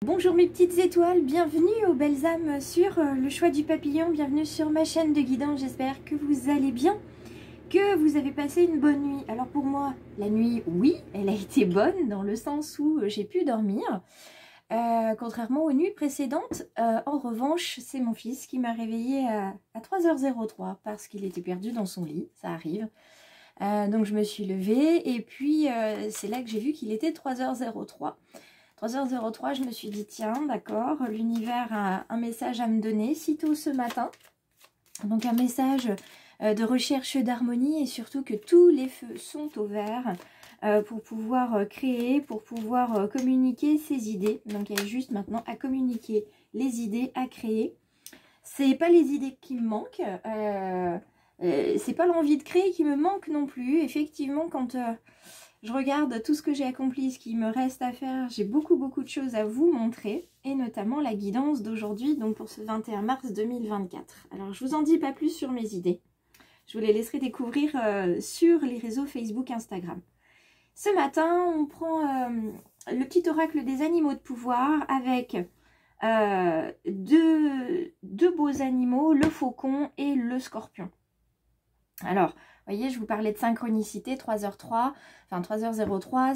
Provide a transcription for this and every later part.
Bonjour mes petites étoiles, bienvenue aux belles âmes sur le choix du papillon, bienvenue sur ma chaîne de guidance, j'espère que vous allez bien, que vous avez passé une bonne nuit. Alors pour moi, la nuit, oui, elle a été bonne dans le sens où j'ai pu dormir, contrairement aux nuits précédentes. En revanche, c'est mon fils qui m'a réveillée à 3h03 parce qu'il était perdu dans son lit, ça arrive. Donc je me suis levée et puis c'est là que j'ai vu qu'il était 3h03. 3h03, je me suis dit, tiens, d'accord, l'univers a un message à me donner, sitôt ce matin. Donc un message de recherche d'harmonie et surtout que tous les feux sont au vert pour pouvoir créer, pour pouvoir communiquer ses idées. Donc il y a juste maintenant à communiquer les idées, à créer. C'est pas les idées qui me manquent, c'est pas l'envie de créer qui me manque non plus. Effectivement, quand je regarde tout ce que j'ai accompli, ce qu'il me reste à faire, j'ai beaucoup de choses à vous montrer, et notamment la guidance d'aujourd'hui, donc pour ce 21 mars 2024. Alors je vous en dis pas plus sur mes idées, je vous les laisserai découvrir sur les réseaux Facebook, Instagram. Ce matin, on prend le petit oracle des animaux de pouvoir avec deux beaux animaux, le faucon et le scorpion. Alors, vous voyez, je vous parlais de synchronicité, 3h03, enfin 3h03,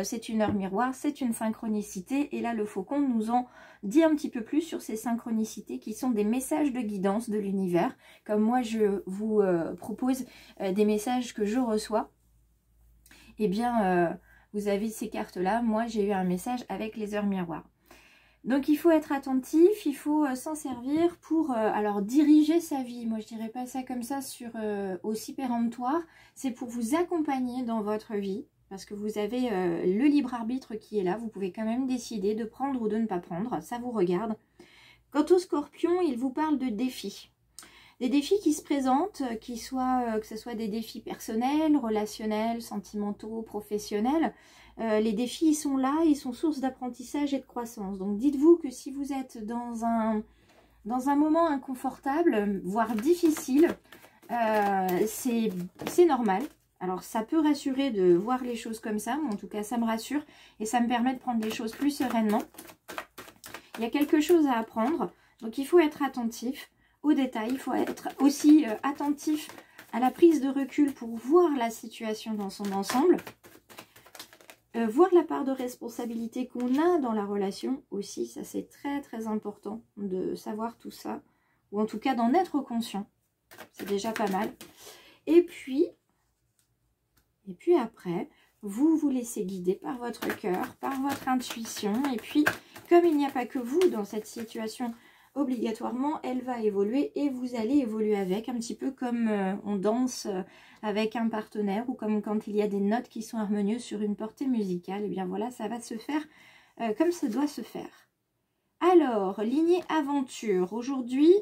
c'est une heure miroir, c'est une synchronicité. Et là, le faucon nous en dit un petit peu plus sur ces synchronicités qui sont des messages de guidance de l'univers. Comme moi, je vous propose des messages que je reçois. Eh bien, vous avez ces cartes-là. Moi, j'ai eu un message avec les heures miroirs. Donc il faut être attentif, il faut s'en servir pour alors diriger sa vie. Moi je dirais pas ça comme ça sur aussi péremptoire, c'est pour vous accompagner dans votre vie, parce que vous avez le libre arbitre qui est là, vous pouvez quand même décider de prendre ou de ne pas prendre, ça vous regarde. Quant au scorpion, il vous parle de défis. Des défis qui se présentent, que ce soit des défis personnels, relationnels, sentimentaux, professionnels. Les défis, ils sont là, ils sont source d'apprentissage et de croissance. Donc dites-vous que si vous êtes dans un moment inconfortable, voire difficile, c'est normal. Alors ça peut rassurer de voir les choses comme ça, mais en tout cas ça me rassure et ça me permet de prendre les choses plus sereinement. Il y a quelque chose à apprendre, donc il faut être attentif aux détails, il faut être aussi attentif à la prise de recul pour voir la situation dans son ensemble. Voir la part de responsabilité qu'on a dans la relation aussi, ça c'est très important de savoir tout ça, ou en tout cas d'en être conscient, c'est déjà pas mal. Et puis après, vous vous laissez guider par votre cœur, par votre intuition, et puis comme il n'y a pas que vous dans cette situation, obligatoirement elle va évoluer et vous allez évoluer avec, un petit peu comme on danse avec un partenaire ou comme quand il y a des notes qui sont harmonieuses sur une portée musicale, et bien voilà, ça va se faire comme ça doit se faire. Alors, lignée aventure, aujourd'hui,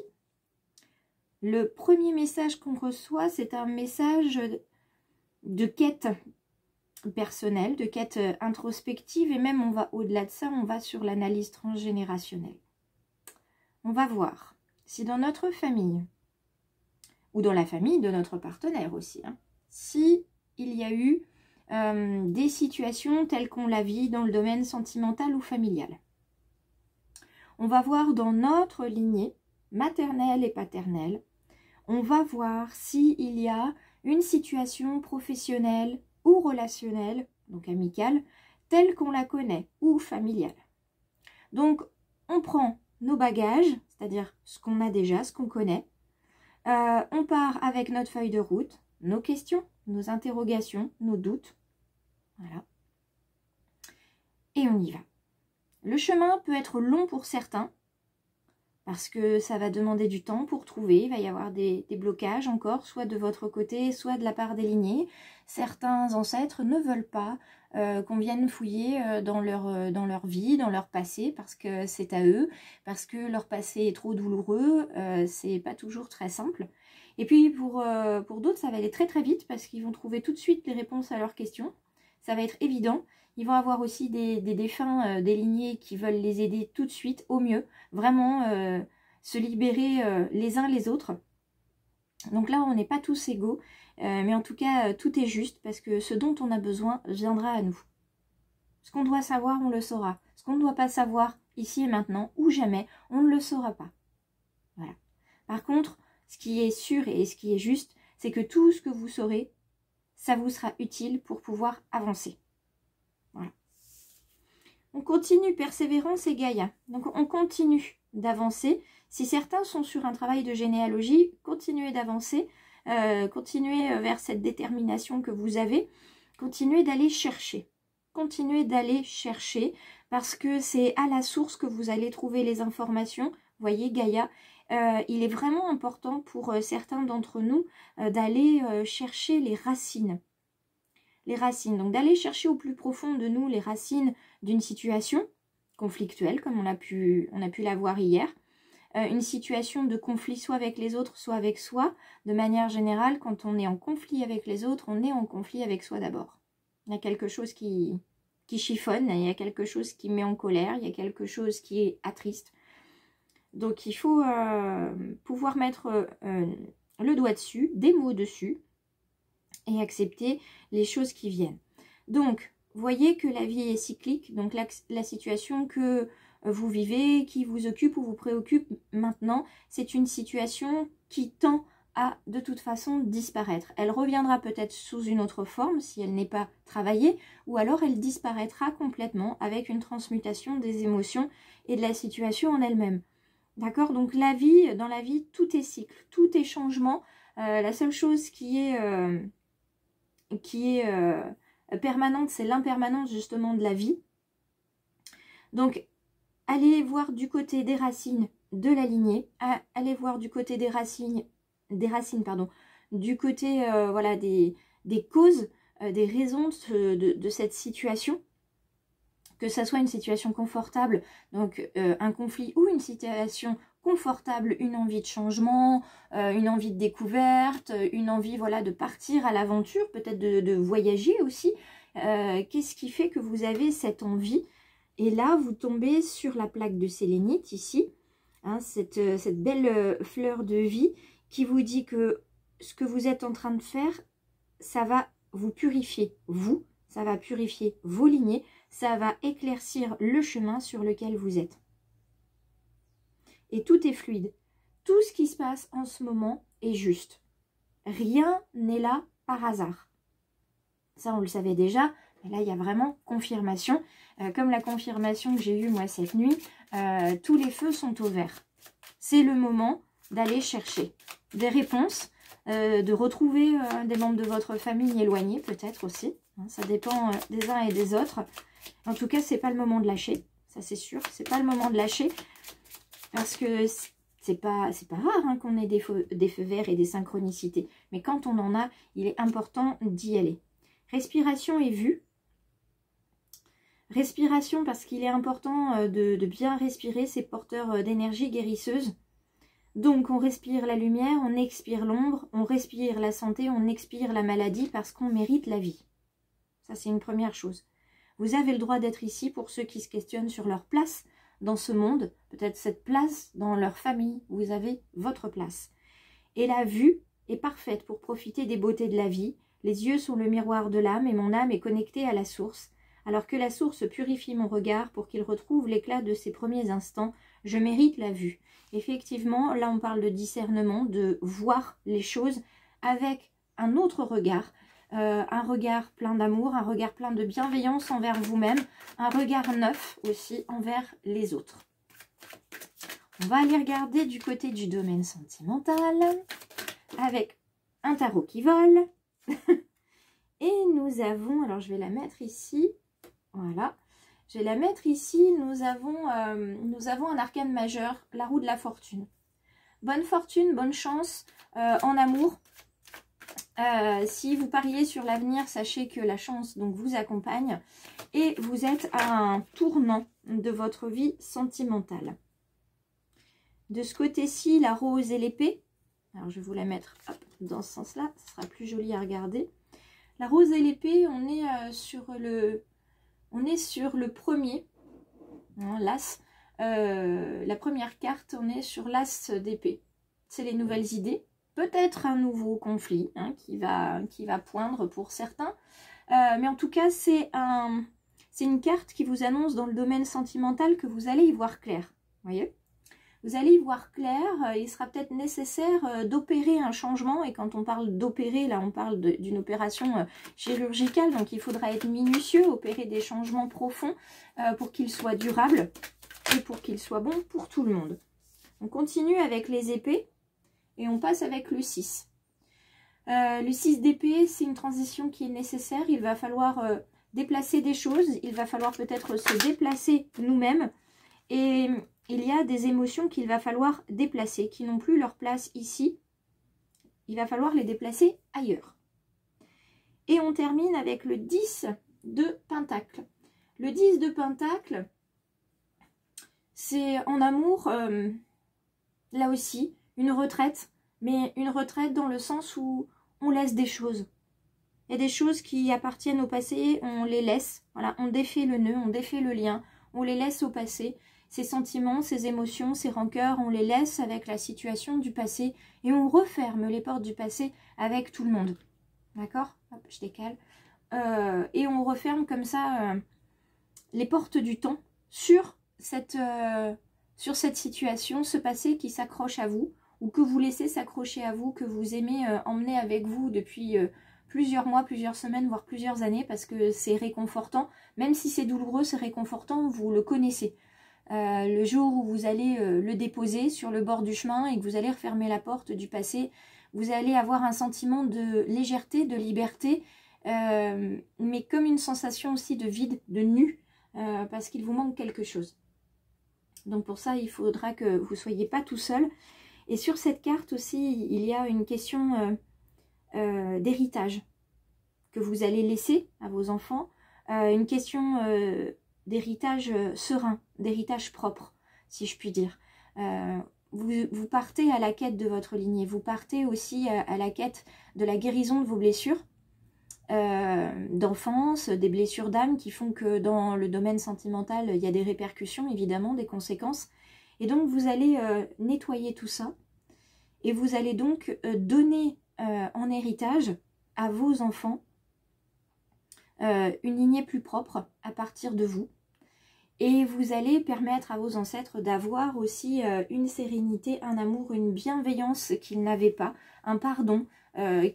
le premier message qu'on reçoit, c'est un message de quête personnelle, de quête introspective, et même on va au-delà de ça, on va sur l'analyse transgénérationnelle. On va voir si dans notre famille, ou dans la famille de notre partenaire aussi, si il y a eu des situations telles qu'on la vit dans le domaine sentimental ou familial. On va voir dans notre lignée maternelle et paternelle, on va voir s'il y a une situation professionnelle ou relationnelle, donc amicale, telle qu'on la connaît, ou familiale. Donc, on prend nos bagages, c'est-à-dire ce qu'on a déjà, ce qu'on connaît. On part avec notre feuille de route, nos questions, nos interrogations, nos doutes. Voilà. Et on y va. Le chemin peut être long pour certains, parce que ça va demander du temps pour trouver. Il va y avoir des blocages encore, soit de votre côté, soit de la part des lignées. Certains ancêtres ne veulent pas qu'on vienne fouiller dans leur vie, dans leur passé, parce que c'est à eux, parce que leur passé est trop douloureux, c'est pas toujours très simple. Et puis pour d'autres, ça va aller très vite, parce qu'ils vont trouver tout de suite les réponses à leurs questions. Ça va être évident. Ils vont avoir aussi des défunts, des lignées qui veulent les aider tout de suite, au mieux. Vraiment se libérer les uns les autres. Donc là, on n'est pas tous égaux. Mais en tout cas, tout est juste parce que ce dont on a besoin viendra à nous. Ce qu'on doit savoir, on le saura. Ce qu'on ne doit pas savoir, ici et maintenant, ou jamais, on ne le saura pas. Voilà. Par contre, ce qui est sûr et ce qui est juste, c'est que tout ce que vous saurez, ça vous sera utile pour pouvoir avancer. Voilà. On continue, persévérance et Gaïa. Donc on continue d'avancer. Si certains sont sur un travail de généalogie, continuez d'avancer, continuez vers cette détermination que vous avez, continuez d'aller chercher. Continuez d'aller chercher parce que c'est à la source que vous allez trouver les informations. Vous voyez, Gaïa, il est vraiment important pour certains d'entre nous d'aller chercher les racines. Les racines, donc d'aller chercher au plus profond de nous les racines d'une situation conflictuelle, comme on a pu la voir hier. Une situation de conflit soit avec les autres, soit avec soi. De manière générale, quand on est en conflit avec les autres, on est en conflit avec soi d'abord. Il y a quelque chose qui chiffonne, il y a quelque chose qui met en colère, il y a quelque chose qui est attriste. Donc il faut pouvoir mettre le doigt dessus, des mots dessus, et accepter les choses qui viennent. Donc, voyez que la vie est cyclique, donc la situation que vous vivez, qui vous occupe ou vous préoccupe maintenant, c'est une situation qui tend à de toute façon disparaître. Elle reviendra peut-être sous une autre forme si elle n'est pas travaillée, ou alors elle disparaîtra complètement avec une transmutation des émotions et de la situation en elle-même. D'accord? Donc la vie, dans la vie, tout est cycle, tout est changement. La seule chose qui est permanente, c'est l'impermanence justement de la vie. Donc, allez voir du côté des racines de la lignée, allez voir du côté des racines, du côté voilà, des causes, des raisons de cette situation, que ça soit une situation confortable, donc un conflit, ou une situation confortable, une envie de changement, une envie de découverte, une envie voilà, de partir à l'aventure, peut-être de voyager aussi. Qu'est-ce qui fait que vous avez cette envie? Et là, vous tombez sur la plaque de sélénite ici, hein, cette belle fleur de vie qui vous dit que ce que vous êtes en train de faire, ça va vous purifier, vous, ça va purifier vos lignées, ça va éclaircir le chemin sur lequel vous êtes. Et tout est fluide. Tout ce qui se passe en ce moment est juste. Rien n'est là par hasard. Ça, on le savait déjà, mais là, il y a vraiment confirmation. Comme la confirmation que j'ai eue, moi, cette nuit, tous les feux sont au vert. C'est le moment d'aller chercher des réponses, de retrouver des membres de votre famille éloignés, peut-être aussi. Hein, ça dépend des uns et des autres. En tout cas, c'est pas le moment de lâcher. Ça, c'est sûr. C'est pas le moment de lâcher. Parce que c'est pas rare hein, qu'on ait des feux verts et des synchronicités. Mais quand on en a, il est important d'y aller. Respiration et vue. Respiration parce qu'il est important de bien respirer, c'est porteur d'énergie guérisseuse. Donc on respire la lumière, on expire l'ombre, on respire la santé, on expire la maladie parce qu'on mérite la vie. Ça c'est une première chose. Vous avez le droit d'être ici pour ceux qui se questionnent sur leur place dans ce monde, peut-être cette place dans leur famille, vous avez votre place. Et la vue est parfaite pour profiter des beautés de la vie. Les yeux sont le miroir de l'âme et mon âme est connectée à la source. Alors que la source purifie mon regard pour qu'il retrouve l'éclat de ses premiers instants, je mérite la vue. Effectivement, là on parle de discernement, de voir les choses avec un autre regard, un regard plein d'amour, un regard plein de bienveillance envers vous-même, un regard neuf aussi envers les autres. On va aller regarder du côté du domaine sentimental avec un tarot qui vole. Et nous avons, alors je vais la mettre ici, voilà, je vais la mettre ici, nous avons un arcane majeur, la roue de la fortune. Bonne fortune, bonne chance en amour. Si vous pariez sur l'avenir, sachez que la chance donc vous accompagne et vous êtes à un tournant de votre vie sentimentale. De ce côté-ci, la rose et l'épée. Alors je vais vous la mettre hop, dans ce sens-là, ce sera plus joli à regarder. La rose et l'épée, on est sur le premier, hein, l'as. La première carte, on est sur l'as d'épée. C'est les nouvelles idées. Peut-être un nouveau conflit hein, qui va poindre pour certains. Mais en tout cas, c'est c'est une carte qui vous annonce dans le domaine sentimental que vous allez y voir clair. Voyez ? Vous allez y voir clair, il sera peut-être nécessaire d'opérer un changement. Et quand on parle d'opérer, là on parle d'une opération chirurgicale. Donc il faudra être minutieux, opérer des changements profonds pour qu'ils soient durables et pour qu'ils soient bons pour tout le monde. On continue avec les épées et on passe avec le 6. Le 6 d'épée, c'est une transition qui est nécessaire. Il va falloir déplacer des choses, il va falloir peut-être se déplacer nous-mêmes. Et il y a des émotions qu'il va falloir déplacer, qui n'ont plus leur place ici. Il va falloir les déplacer ailleurs. Et on termine avec le 10 de Pentacle. Le 10 de Pentacle, c'est en amour, là aussi, une retraite. Mais une retraite dans le sens où on laisse des choses. Il y a des choses qui appartiennent au passé, on les laisse. Voilà, on défait le nœud, on défait le lien, on les laisse au passé. Ces sentiments, ces émotions, ces rancœurs, on les laisse avec la situation du passé et on referme les portes du passé avec tout le monde. D'accord? Hop, je décale. Et on referme comme ça les portes du temps sur cette situation, ce passé qui s'accroche à vous ou que vous laissez s'accrocher à vous, que vous aimez emmener avec vous depuis plusieurs mois, plusieurs semaines, voire plusieurs années parce que c'est réconfortant. Même si c'est douloureux, c'est réconfortant, vous le connaissez. Le jour où vous allez le déposer sur le bord du chemin et que vous allez refermer la porte du passé, vous allez avoir un sentiment de légèreté, de liberté, mais comme une sensation aussi de vide, de nu, parce qu'il vous manque quelque chose. Donc pour ça, il faudra que vous ne soyez pas tout seul. Et sur cette carte aussi, il y a une question d'héritage que vous allez laisser à vos enfants, une question d'héritage serein, d'héritage propre, si je puis dire. Vous partez à la quête de votre lignée, vous partez aussi à la quête de la guérison de vos blessures d'enfance, des blessures d'âme qui font que dans le domaine sentimental, il y a des répercussions, évidemment, des conséquences. Et donc, vous allez nettoyer tout ça et vous allez donc donner en héritage à vos enfants une lignée plus propre à partir de vous. Et vous allez permettre à vos ancêtres d'avoir aussi une sérénité, un amour, une bienveillance qu'ils n'avaient pas, un pardon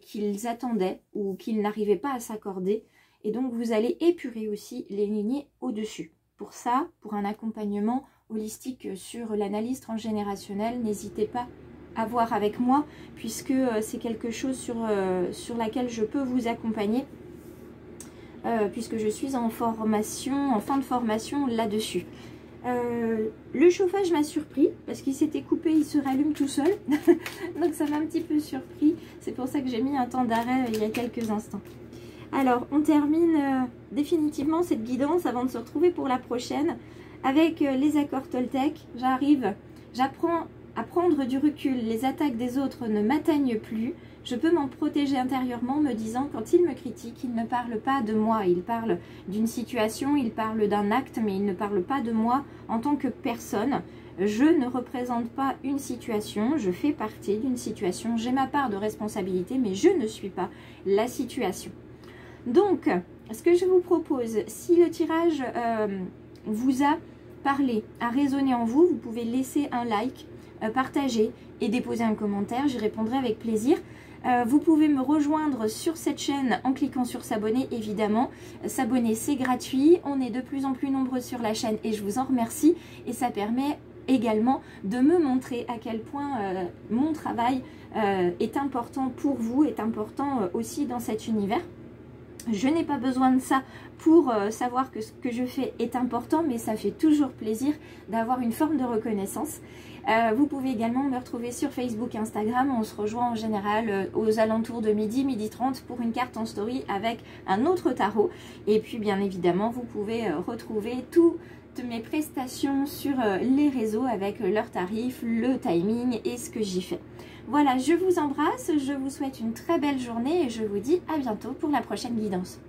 qu'ils attendaient ou qu'ils n'arrivaient pas à s'accorder. Et donc vous allez épurer aussi les lignées au-dessus. Pour ça, pour un accompagnement holistique sur l'analyse transgénérationnelle, n'hésitez pas à voir avec moi puisque c'est quelque chose sur laquelle je peux vous accompagner. Puisque je suis en formation, en fin de formation là-dessus. Le chauffage m'a surpris parce qu'il s'était coupé, il se rallume tout seul. Donc ça m'a un petit peu surpris. C'est pour ça que j'ai mis un temps d'arrêt il y a quelques instants. Alors on termine définitivement cette guidance avant de se retrouver pour la prochaine avec les accords Toltec. J'apprends à prendre du recul. Les attaques des autres ne m'atteignent plus. Je peux m'en protéger intérieurement me disant quand il me critique, il ne parle pas de moi, il parle d'une situation, il parle d'un acte, mais il ne parle pas de moi en tant que personne. Je ne représente pas une situation, je fais partie d'une situation, j'ai ma part de responsabilité, mais je ne suis pas la situation. Donc, ce que je vous propose, si le tirage vous a parlé, a résonné en vous, vous pouvez laisser un like, partager et déposer un commentaire, j'y répondrai avec plaisir. Vous pouvez me rejoindre sur cette chaîne en cliquant sur s'abonner évidemment. S'abonner c'est gratuit, on est de plus en plus nombreux sur la chaîne et je vous en remercie. Et ça permet également de me montrer à quel point mon travail est important pour vous, est important aussi dans cet univers. Je n'ai pas besoin de ça pour savoir que ce que je fais est important, mais ça fait toujours plaisir d'avoir une forme de reconnaissance. Vous pouvez également me retrouver sur Facebook, Instagram. On se rejoint en général aux alentours de midi, 12h30 pour une carte en story avec un autre tarot. Et puis bien évidemment, vous pouvez retrouver toutes mes prestations sur les réseaux avec leurs tarifs, le timing et ce que j'y fais. Voilà, je vous embrasse, je vous souhaite une très belle journée et je vous dis à bientôt pour la prochaine guidance.